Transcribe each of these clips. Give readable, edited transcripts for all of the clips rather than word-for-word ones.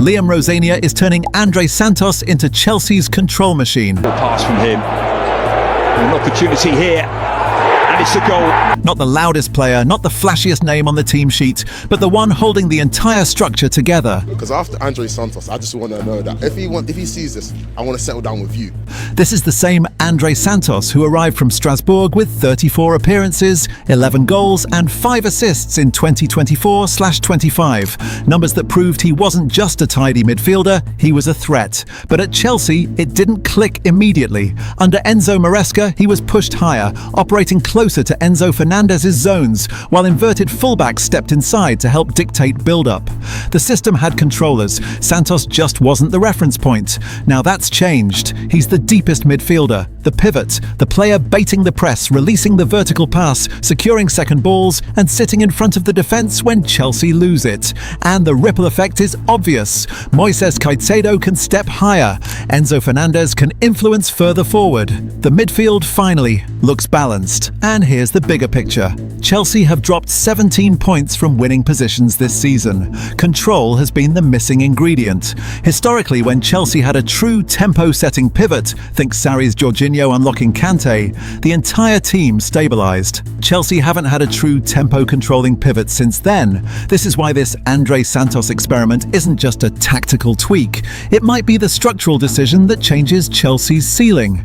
Liam Rosenior is turning Andrey Santos into Chelsea's control machine. Pass from him. An opportunity here. And it's a goal. Not the loudest player, not the flashiest name on the team sheet, but the one holding the entire structure together. Because after Andrey Santos, I just want to know that if he sees this, I want to settle down with you. This is the same Andrey Santos who arrived from Strasbourg with 34 appearances, 11 goals and 5 assists in 2024/25. Numbers that proved he wasn't just a tidy midfielder, he was a threat. But at Chelsea, it didn't click immediately. Under Enzo Maresca, he was pushed higher, operating closer to Enzo Fernández's zones, while inverted fullbacks stepped inside to help dictate build-up. The system had controllers. Santos just wasn't the reference point. Now that's changed. He's the deepest midfielder, the pivot, the player baiting the press, releasing the vertical pass, securing second balls, and sitting in front of the defence when Chelsea lose it. And the ripple effect is obvious. Moisés Caicedo can step higher. Enzo Fernández can influence further forward. The midfield finally looks balanced. And here's the bigger picture. Chelsea have dropped 17 points from winning positions this season. Control has been the missing ingredient. Historically, when Chelsea had a true tempo-setting pivot, think Sarri's Jorginho unlocking Kante, the entire team stabilised. Chelsea haven't had a true tempo-controlling pivot since then. This is why this Andrey Santos experiment isn't just a tactical tweak. It might be the structural decision that changes Chelsea's ceiling.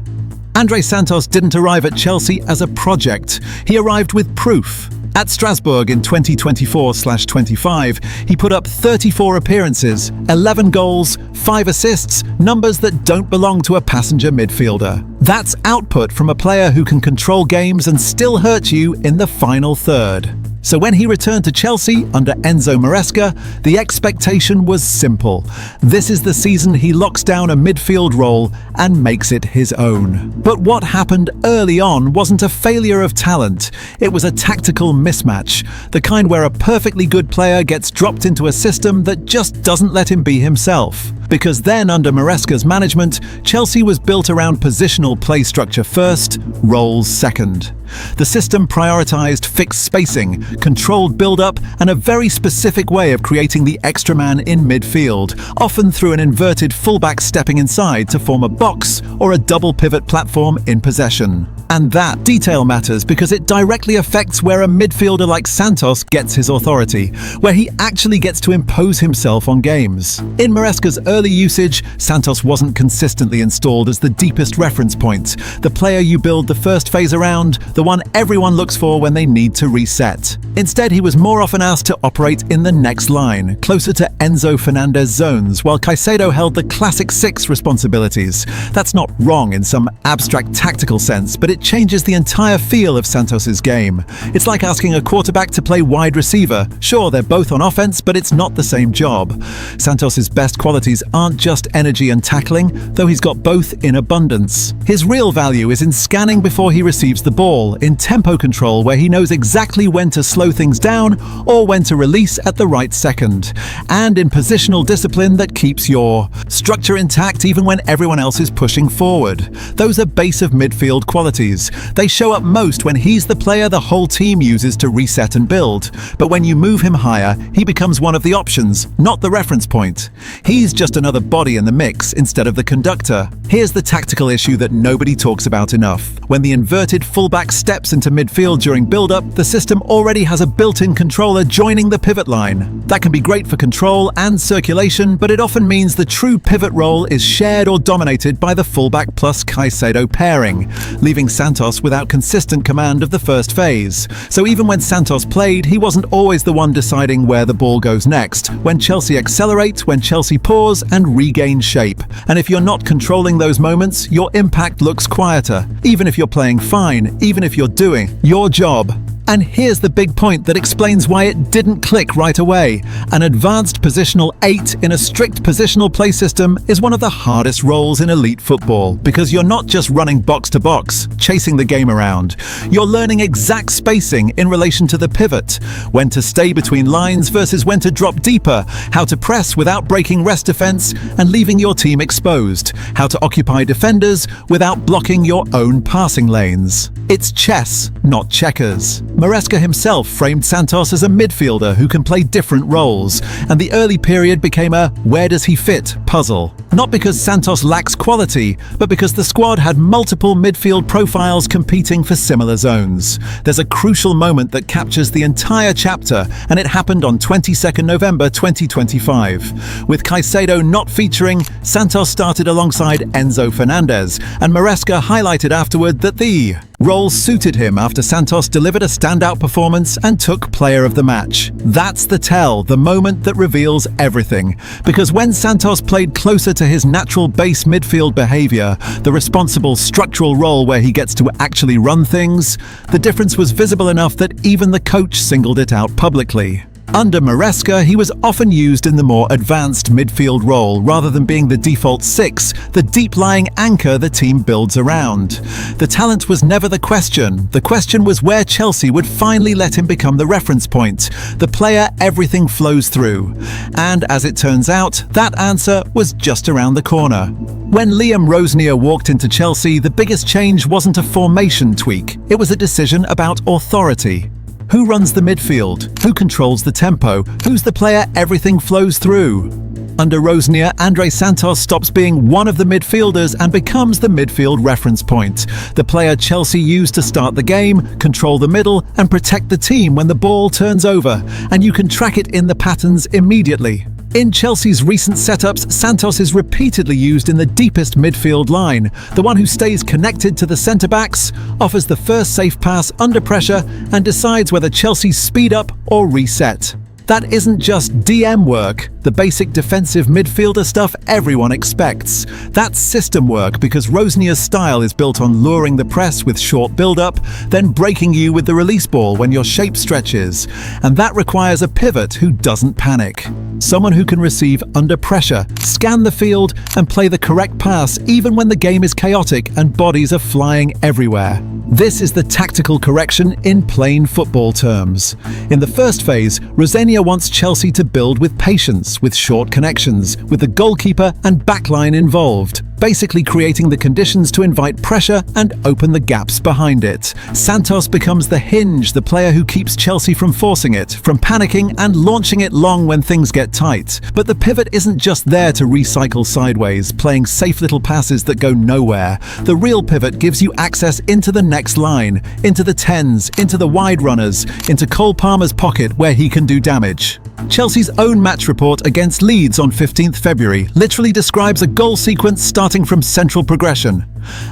Andrey Santos didn't arrive at Chelsea as a project. He arrived with proof. At Strasbourg in 2024/25, he put up 34 appearances, 11 goals, 5 assists, numbers that don't belong to a passenger midfielder. That's output from a player who can control games and still hurt you in the final third. So when he returned to Chelsea under Enzo Maresca, the expectation was simple. This is the season he locks down a midfield role and makes it his own. But what happened early on wasn't a failure of talent. It was a tactical mismatch, the kind where a perfectly good player gets dropped into a system that just doesn't let him be himself. Because then, under Maresca's management, Chelsea was built around positional play structure first, roles second. The system prioritised fixed spacing, controlled build-up, and a very specific way of creating the extra man in midfield, often through an inverted fullback stepping inside to form a box or a double pivot platform in possession. And that detail matters because it directly affects where a midfielder like Santos gets his authority, where he actually gets to impose himself on games. In Maresca's early usage, Santos wasn't consistently installed as the deepest reference point, the player you build the first phase around, the one everyone looks for when they need to reset. Instead, he was more often asked to operate in the next line, closer to Enzo Fernández zones, while Caicedo held the classic 6 responsibilities. That's not wrong in some abstract tactical sense, but it changes the entire feel of Santos's game. It's like asking a quarterback to play wide receiver. Sure, they're both on offense, but it's not the same job. Santos's best qualities aren't just energy and tackling, though he's got both in abundance. His real value is in scanning before he receives the ball, in tempo control where he knows exactly when to slow things down or when to release at the right second, and in positional discipline that keeps your structure intact even when everyone else is pushing forward. Those are base of midfield qualities. They show up most when he's the player the whole team uses to reset and build. But when you move him higher, he becomes one of the options, not the reference point. He's just another body in the mix instead of the conductor. Here's the tactical issue that nobody talks about enough. When the inverted fullback steps into midfield during build-up, the system already has a built-in controller joining the pivot line. That can be great for control and circulation, but it often means the true pivot role is shared or dominated by the fullback plus Caicedo pairing, leaving Santos without consistent command of the first phase. So even when Santos played, he wasn't always the one deciding where the ball goes next, when Chelsea accelerate, when Chelsea pause and regain shape. And if you're not controlling those moments, your impact looks quieter, even if you're playing fine, even if you're doing your job. And here's the big point that explains why it didn't click right away. An advanced positional 8 in a strict positional play system is one of the hardest roles in elite football, because you're not just running box to box, chasing the game around. You're learning exact spacing in relation to the pivot, when to stay between lines versus when to drop deeper, how to press without breaking rest defense and leaving your team exposed, how to occupy defenders without blocking your own passing lanes. It's chess, not checkers. Maresca himself framed Santos as a midfielder who can play different roles, and the early period became a "where does he fit" puzzle. Not because Santos lacks quality, but because the squad had multiple midfield profiles competing for similar zones. There's a crucial moment that captures the entire chapter, and it happened on 22nd November 2025. With Caicedo not featuring, Santos started alongside Enzo Fernández, and Maresca highlighted afterward that the role suited him after Santos delivered a standout performance and took player of the match. That's the tell, the moment that reveals everything. Because when Santos played closer to his natural base midfield behaviour, the responsible structural role where he gets to actually run things, the difference was visible enough that even the coach singled it out publicly. Under Maresca, he was often used in the more advanced midfield role rather than being the default six, the deep-lying anchor the team builds around. The talent was never the question. The question was where Chelsea would finally let him become the reference point, the player everything flows through. And as it turns out, that answer was just around the corner. When Liam Rosenior walked into Chelsea, the biggest change wasn't a formation tweak. It was a decision about authority. Who runs the midfield? Who controls the tempo? Who's the player everything flows through? Under Rosenia, Andrey Santos stops being one of the midfielders and becomes the midfield reference point. The player Chelsea used to start the game, control the middle, and protect the team when the ball turns over. And you can track it in the patterns immediately. In Chelsea's recent setups, Santos is repeatedly used in the deepest midfield line, the one who stays connected to the centre-backs, offers the first safe pass under pressure, and decides whether Chelsea speed up or reset. That isn't just DM work, the basic defensive midfielder stuff everyone expects. That's system work because Rosenier's style is built on luring the press with short build-up, then breaking you with the release ball when your shape stretches. And that requires a pivot who doesn't panic. Someone who can receive under pressure, scan the field, and play the correct pass even when the game is chaotic and bodies are flying everywhere. This is the tactical correction in plain football terms. In the first phase, Rosenia wants Chelsea to build with patience, with short connections, with the goalkeeper and backline involved, basically creating the conditions to invite pressure and open the gaps behind it. Santos becomes the hinge, the player who keeps Chelsea from forcing it, from panicking and launching it long when things get tight. But the pivot isn't just there to recycle sideways, playing safe little passes that go nowhere. The real pivot gives you access into the next line, into the tens, into the wide runners, into Cole Palmer's pocket where he can do damage. Chelsea's own match report against Leeds on 15th February literally describes a goal sequence starting from central progression.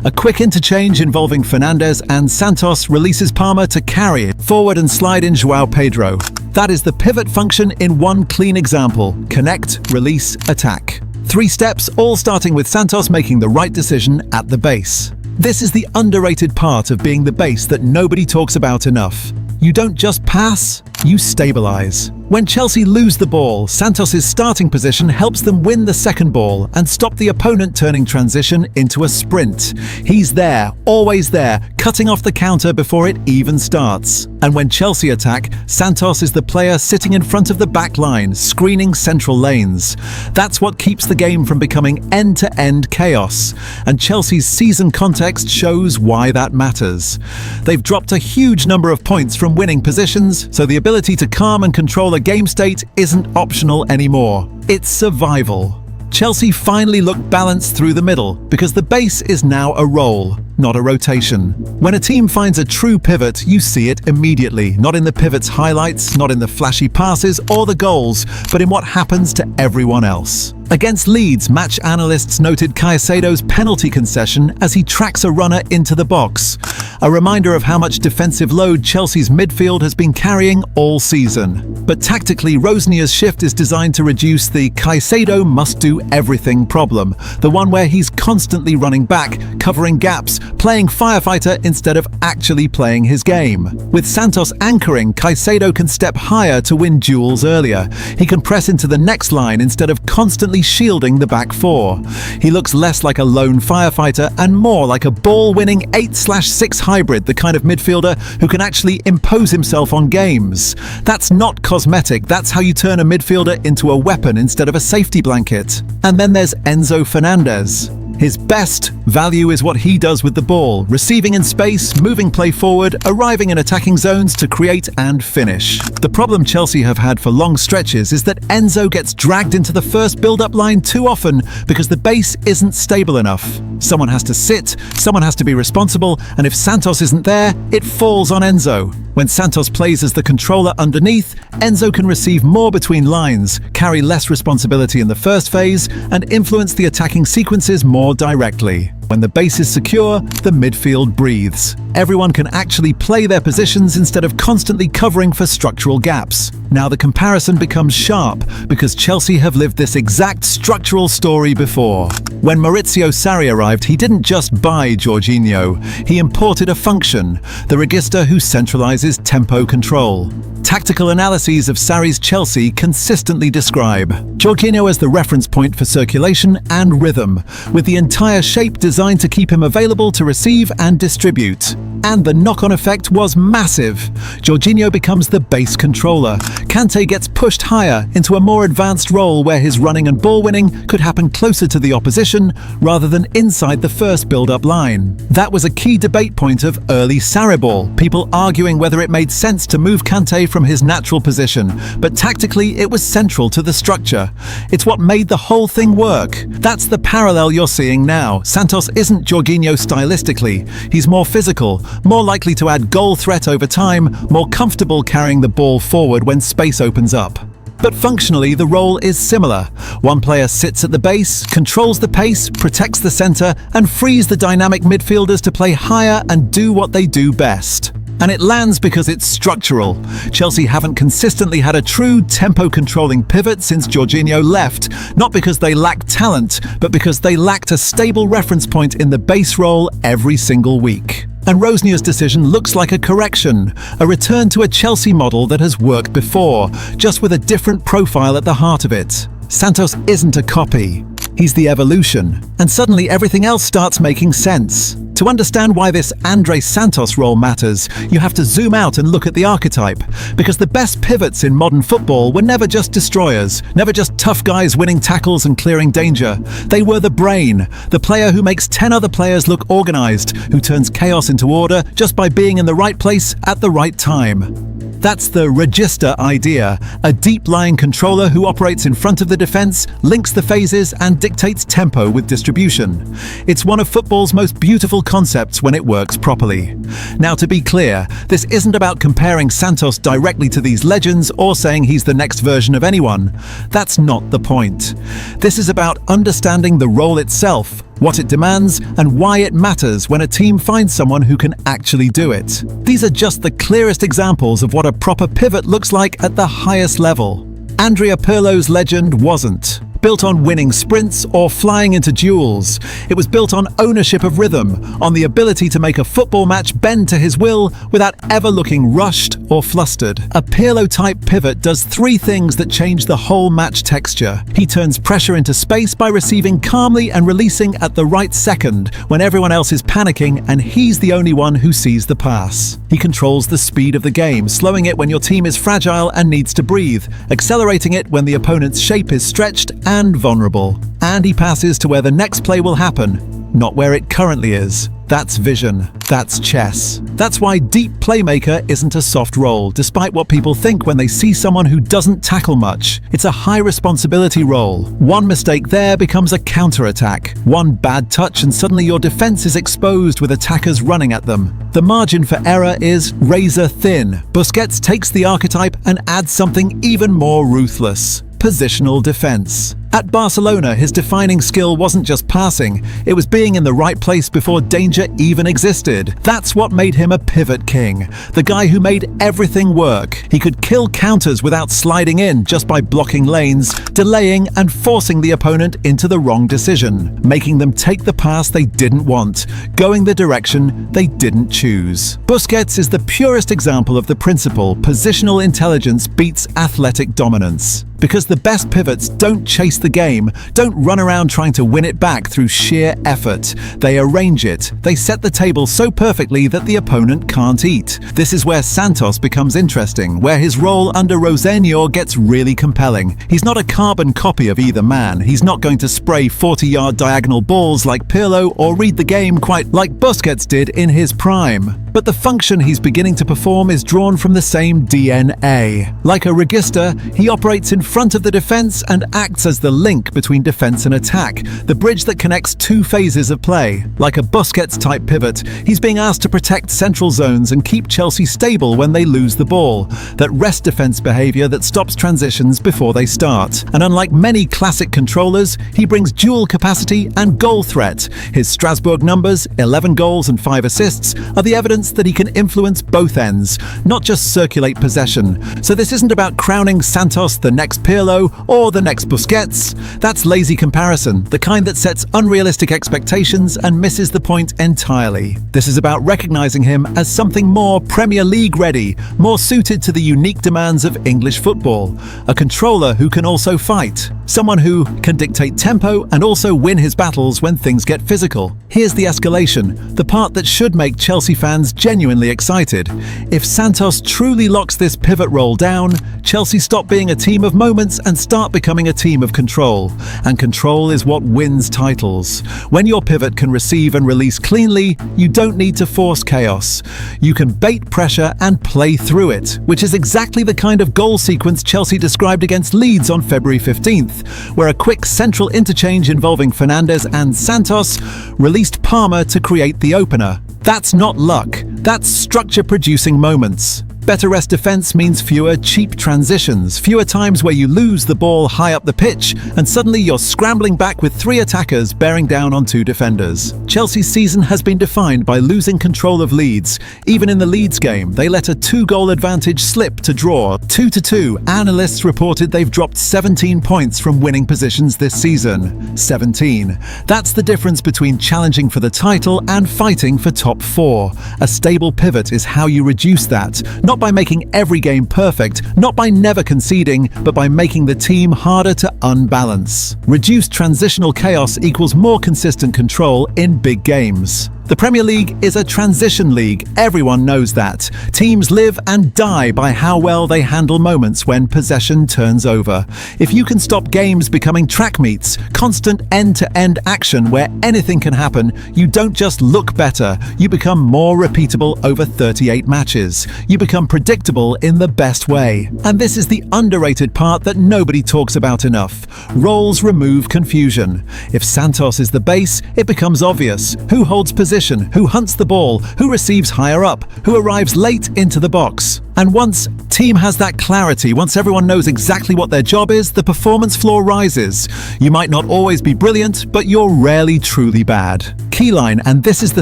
A quick interchange involving Fernández and Santos releases Palmer to carry it forward and slide in João Pedro. That is the pivot function in one clean example: connect, release, attack. 3 steps, all starting with Santos making the right decision at the base. This is the underrated part of being the base that nobody talks about enough. You don't just pass, you stabilize. When Chelsea lose the ball, Santos' starting position helps them win the second ball and stop the opponent turning transition into a sprint. He's there, always there, cutting off the counter before it even starts. And when Chelsea attack, Santos is the player sitting in front of the back line, screening central lanes. That's what keeps the game from becoming end-to-end chaos. And Chelsea's season context shows why that matters. They've dropped a huge number of points from winning positions, so the ability to calm and control a game state isn't optional anymore. It's survival. Chelsea finally look balanced through the middle because the base is now a role, not a rotation. When a team finds a true pivot, you see it immediately, not in the pivot's highlights, not in the flashy passes or the goals, but in what happens to everyone else. Against Leeds, match analysts noted Caicedo's penalty concession as he tracks a runner into the box. A reminder of how much defensive load Chelsea's midfield has been carrying all season. But tactically, Rosenier's shift is designed to reduce the Caicedo must-do-everything problem, the one where he's constantly running back, covering gaps, playing firefighter instead of actually playing his game. With Santos anchoring, Caicedo can step higher to win duels earlier. He can press into the next line instead of constantly shielding the back four. He looks less like a lone firefighter and more like a ball-winning 8/6 hybrid, the kind of midfielder who can actually impose himself on games. That's not cosmetic, that's how you turn a midfielder into a weapon instead of a safety blanket. And then there's Enzo Fernández. His best value is what he does with the ball, receiving in space, moving play forward, arriving in attacking zones to create and finish. The problem Chelsea have had for long stretches is that Enzo gets dragged into the first build-up line too often because the base isn't stable enough. Someone has to sit, someone has to be responsible, and if Santos isn't there, it falls on Enzo. When Santos plays as the controller underneath, Enzo can receive more between lines, carry less responsibility in the first phase, and influence the attacking sequences more directly. When the base is secure, the midfield breathes. Everyone can actually play their positions instead of constantly covering for structural gaps. Now the comparison becomes sharp because Chelsea have lived this exact structural story before. When Maurizio Sarri arrived, he didn't just buy Jorginho, he imported a function, the regista who centralizes tempo control. Tactical analyses of Sarri's Chelsea consistently describe Jorginho as the reference point for circulation and rhythm, with the entire shape designed to keep him available to receive and distribute. And the knock-on effect was massive. Jorginho becomes the base controller. Kante gets pushed higher into a more advanced role where his running and ball winning could happen closer to the opposition rather than inside the first build-up line. That was a key debate point of early Sarri ball, people arguing whether it made sense to move Kante from his natural position, but tactically it was central to the structure. It's what made the whole thing work. That's the parallel you're seeing now. Santos isn't Jorginho stylistically. He's more physical, more likely to add goal threat over time, more comfortable carrying the ball forward when space opens up. But functionally, the role is similar. One player sits at the base, controls the pace, protects the center, and frees the dynamic midfielders to play higher and do what they do best. And it lands because it's structural. Chelsea haven't consistently had a true tempo-controlling pivot since Jorginho left, not because they lacked talent, but because they lacked a stable reference point in the base role every single week. And Rosenier's decision looks like a correction, a return to a Chelsea model that has worked before, just with a different profile at the heart of it. Santos isn't a copy. He's the evolution. And suddenly everything else starts making sense. To understand why this Andrey Santos role matters, you have to zoom out and look at the archetype. Because the best pivots in modern football were never just destroyers, never just tough guys winning tackles and clearing danger. They were the brain, the player who makes 10 other players look organized, who turns chaos into order just by being in the right place at the right time. That's the regista idea, a deep-lying controller who operates in front of the defense, links the phases, and dictates tempo with distribution. It's one of football's most beautiful concepts when it works properly. Now, to be clear, this isn't about comparing Santos directly to these legends or saying he's the next version of anyone. That's not the point. This is about understanding the role itself, what it demands, and why it matters when a team finds someone who can actually do it. These are just the clearest examples of what a proper pivot looks like at the highest level. Andrea Pirlo's legend wasn't built on winning sprints or flying into duels. It was built on ownership of rhythm, on the ability to make a football match bend to his will without ever looking rushed or flustered. A Pirlo-type pivot does three things that change the whole match texture. He turns pressure into space by receiving calmly and releasing at the right second when everyone else is panicking and he's the only one who sees the pass. He controls the speed of the game, slowing it when your team is fragile and needs to breathe, accelerating it when the opponent's shape is stretched and vulnerable. And he passes to where the next play will happen, not where it currently is. That's vision. That's chess. That's why deep playmaker isn't a soft role, despite what people think when they see someone who doesn't tackle much. It's a high responsibility role. One mistake there becomes a counterattack. One bad touch and suddenly your defense is exposed with attackers running at them. The margin for error is razor thin. Busquets takes the archetype and adds something even more ruthless: positional defense. At Barcelona, his defining skill wasn't just passing, it was being in the right place before danger even existed. That's what made him a pivot king, the guy who made everything work. He could kill counters without sliding in, just by blocking lanes, delaying and forcing the opponent into the wrong decision, making them take the pass they didn't want, going the direction they didn't choose. Busquets is the purest example of the principle: positional intelligence beats athletic dominance. Because the best pivots don't chase the game, don't run around trying to win it back through sheer effort. They arrange it. They set the table so perfectly that the opponent can't eat. This is where Santos becomes interesting, where his role under Rosenior gets really compelling. He's not a carbon copy of either man. He's not going to spray 40-yard diagonal balls like Pirlo or read the game quite like Busquets did in his prime. But the function he's beginning to perform is drawn from the same DNA. Like a regista, he operates in front of the defense and acts as the link between defense and attack, the bridge that connects two phases of play. Like a Busquets-type pivot, he's being asked to protect central zones and keep Chelsea stable when they lose the ball. That rest defense behavior that stops transitions before they start. And unlike many classic controllers, he brings dual capacity and goal threat. His Strasbourg numbers, 11 goals and 5 assists, are the evidence that he can influence both ends, not just circulate possession. So this isn't about crowning Santos the next Pirlo or the next Busquets. That's lazy comparison, the kind that sets unrealistic expectations and misses the point entirely. This is about recognizing him as something more Premier League ready, more suited to the unique demands of English football. A controller who can also fight. Someone who can dictate tempo and also win his battles when things get physical. Here's the escalation, the part that should make Chelsea fans genuinely excited. If Santos truly locks this pivot role down, Chelsea stop being a team of moments and start becoming a team of control. And control is what wins titles. When your pivot can receive and release cleanly, you don't need to force chaos. You can bait pressure and play through it, which is exactly the kind of goal sequence Chelsea described against Leeds on February 15th, where a quick central interchange involving Fernández and Santos released Palmer to create the opener. That's not luck, that's structure-producing moments. Better rest defense means fewer cheap transitions, fewer times where you lose the ball high up the pitch and suddenly you're scrambling back with 3 attackers bearing down on 2 defenders. Chelsea's season has been defined by losing control of Leeds. Even in the Leeds game, they let a 2-goal advantage slip to draw 2-2. Analysts reported they've dropped 17 points from winning positions this season. 17. That's the difference between challenging for the title and fighting for top 4. A stable pivot is how you reduce that. Not by making every game perfect, not by never conceding, but by making the team harder to unbalance. Reduced transitional chaos equals more consistent control in big games. The Premier League is a transition league, everyone knows that. Teams live and die by how well they handle moments when possession turns over. If you can stop games becoming track meets, constant end-to-end action where anything can happen, you don't just look better, you become more repeatable over 38 matches. You become predictable in the best way. And this is the underrated part that nobody talks about enough. Roles remove confusion. If Santos is the base, it becomes obvious. Who holds position? Who hunts the ball, who receives higher up, who arrives late into the box. And once team has that clarity, once everyone knows exactly what their job is, the performance floor rises. You might not always be brilliant, but you're rarely truly bad. Keyline, and this is the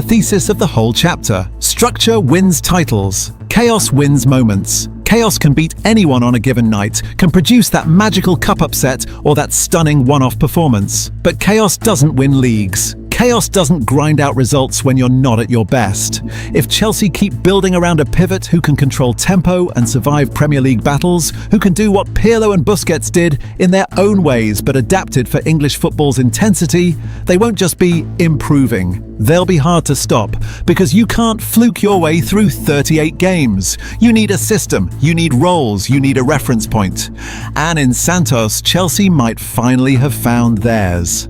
thesis of the whole chapter. Structure wins titles. Chaos wins moments. Chaos can beat anyone on a given night, can produce that magical cup upset or that stunning one-off performance. But chaos doesn't win leagues. Chaos doesn't grind out results when you're not at your best. If Chelsea keep building around a pivot who can control tempo and survive Premier League battles, who can do what Pirlo and Busquets did in their own ways but adapted for English football's intensity, they won't just be improving. They'll be hard to stop, because you can't fluke your way through 38 games. You need a system, you need roles, you need a reference point. And in Santos, Chelsea might finally have found theirs.